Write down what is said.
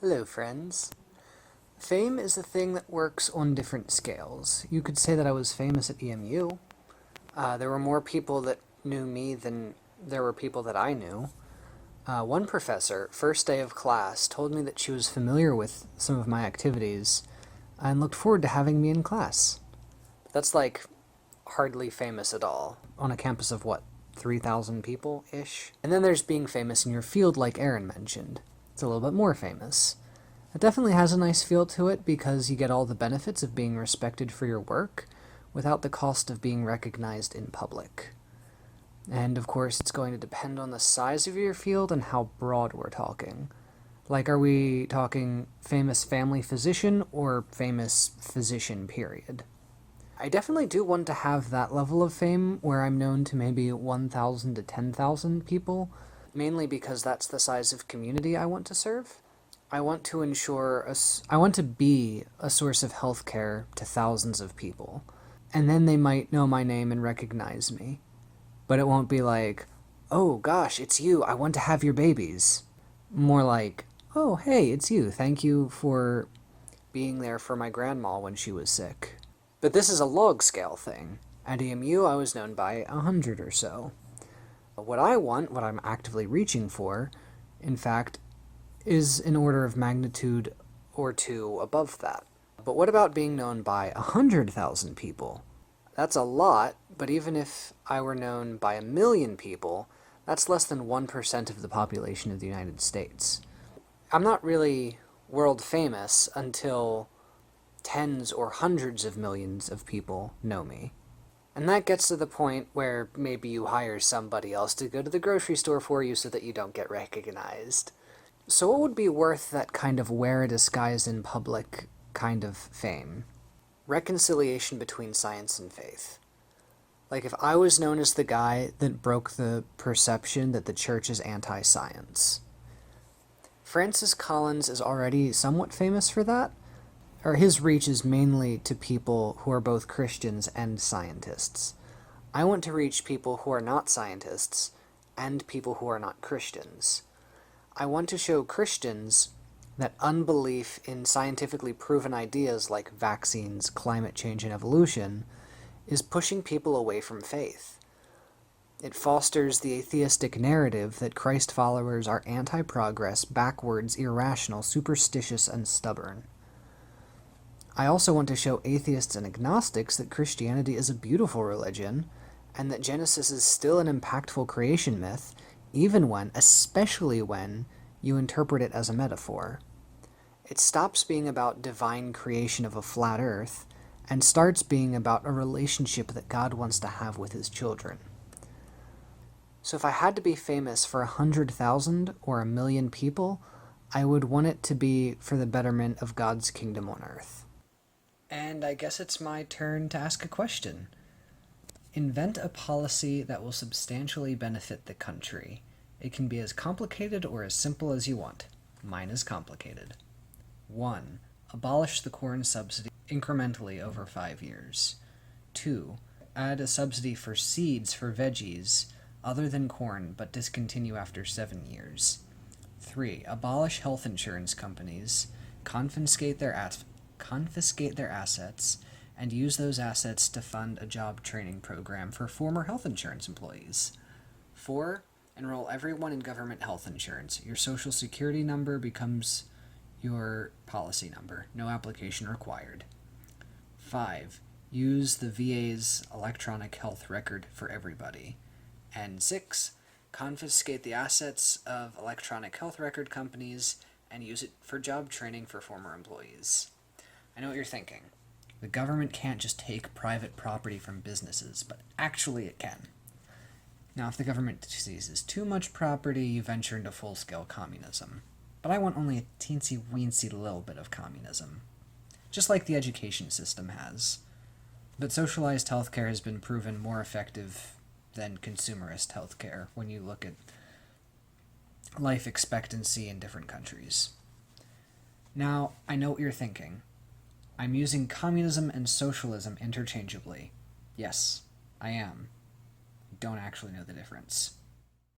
Hello, friends. Fame is a thing that works on different scales. You could say that I was famous at EMU. There were more people that knew me than there were people that I knew. One professor, first day of class, told me that she was familiar with some of my activities and looked forward to having me in class. That's like hardly famous at all on a campus of what, 3,000 people-ish? And then there's being famous in your field like Aaron mentioned. It's a little bit more famous. It definitely has a nice feel to it because you get all the benefits of being respected for your work without the cost of being recognized in public. And of course, it's going to depend on the size of your field and how broad we're talking. Like, are we talking famous family physician or famous physician, period? I definitely do want to have that level of fame where I'm known to maybe 1,000 to 10,000 people, mainly because that's the size of community I want to serve. I want to I want to be a source of healthcare to thousands of people. And then they might know my name and recognize me. But it won't be like, oh gosh, it's you, I want to have your babies. More like, oh hey, it's you, thank you for being there for my grandma when she was sick. But this is a log scale thing. At EMU, I was known by 100 or so. What I want, what I'm actively reaching for, in fact, is an order of magnitude or two above that. But what about being known by 100,000 people? That's a lot, but even if I were known by 1,000,000 people, that's less than 1% of the population of the United States. I'm not really world famous until tens or hundreds of millions of people know me. And that gets to the point where maybe you hire somebody else to go to the grocery store for you so that you don't get recognized. So what would be worth that kind of wear a disguise in public kind of fame? Reconciliation between science and faith. Like if I was known as the guy that broke the perception that the church is anti-science. Francis Collins is already somewhat famous for that, or his reach is mainly to people who are both Christians and scientists. I want to reach people who are not scientists and people who are not Christians. I want to show Christians that unbelief in scientifically proven ideas like vaccines, climate change, and evolution is pushing people away from faith. It fosters the atheistic narrative that Christ followers are anti-progress, backwards, irrational, superstitious, and stubborn. I also want to show atheists and agnostics that Christianity is a beautiful religion, and that Genesis is still an impactful creation myth, especially when, you interpret it as a metaphor. It stops being about divine creation of a flat earth, and starts being about a relationship that God wants to have with his children. So if I had to be famous for 100,000 or 1,000,000 people, I would want it to be for the betterment of God's kingdom on earth. And I guess it's my turn to ask a question. Invent a policy that will substantially benefit the country. It can be as complicated or as simple as you want. Mine is complicated. 1. Abolish the corn subsidy incrementally over 5 years. 2. Add a subsidy for seeds for veggies other than corn but discontinue after 7 years. 3. Abolish health insurance companies, confiscate their assets, and use those assets to fund a job training program for former health insurance employees. 4. Enroll everyone in government health insurance. Your social security number becomes your policy number. No application required. 5. Use the VA's electronic health record for everybody. And 6. Confiscate the assets of electronic health record companies and use it for job training for former employees. I know what you're thinking. The government can't just take private property from businesses, but actually it can. Now, if the government seizes too much property, you venture into full-scale communism. But I want only a teensy-weensy little bit of communism. Just like the education system has. But socialized healthcare has been proven more effective than consumerist healthcare when you look at life expectancy in different countries. Now, I know what you're thinking. I'm using communism and socialism interchangeably. Yes, I am. I don't actually know the difference.